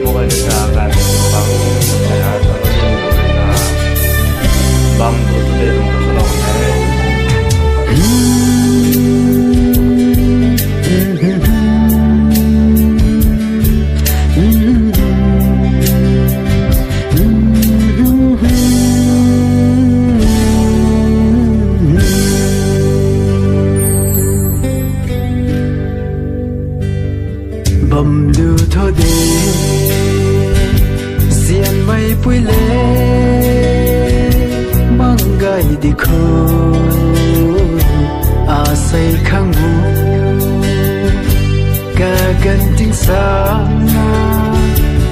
Mukha sa akin bang kaya talagang na bang tuloy ng kasulong na bầm lưu thô đê diện mây bụi lê mang gai đi khô à say khang ngủ cả gần tiếng sáng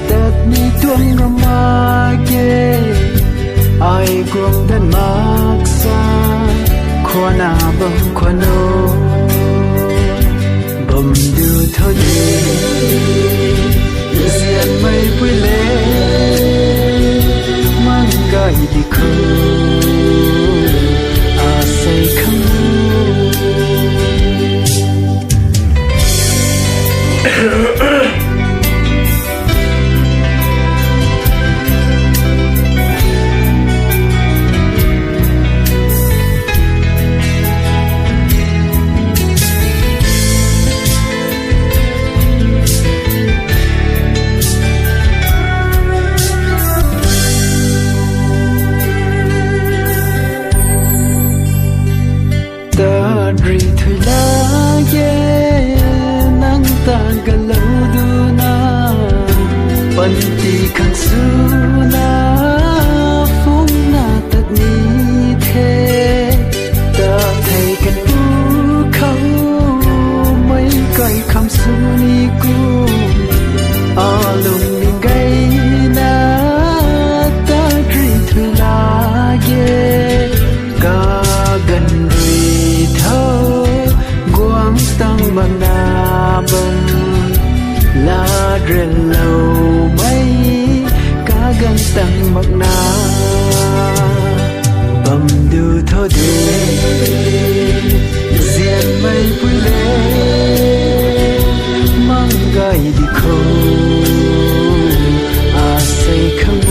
tết mi tuông ngâm ma kê ai cuồng thân mắc xa khoa na bông khoa nô bầm đưa thôi đi diện mây bụi lê mang gai đi khô à say khăng ri thui la ye nang ta ga lo du na pan ti khang su na phong na tat ni the ta thai kan pu khau mai kai kham su ni ku a lung ning gai na ta ri thui la ye ga gan tăng bằng na bông la rền lâu mấy cá gan tăng bằng na bầm đưa thôi đi diện mây bụi lê mang gai đi khô à say khăng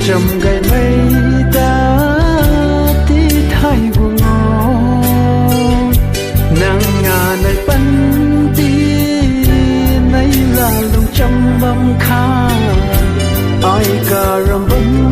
trầm gai mây ta tí thay buồn ngô nắng ngà này bắn tí này là lòng trong bóng kha ai cả rầm bóng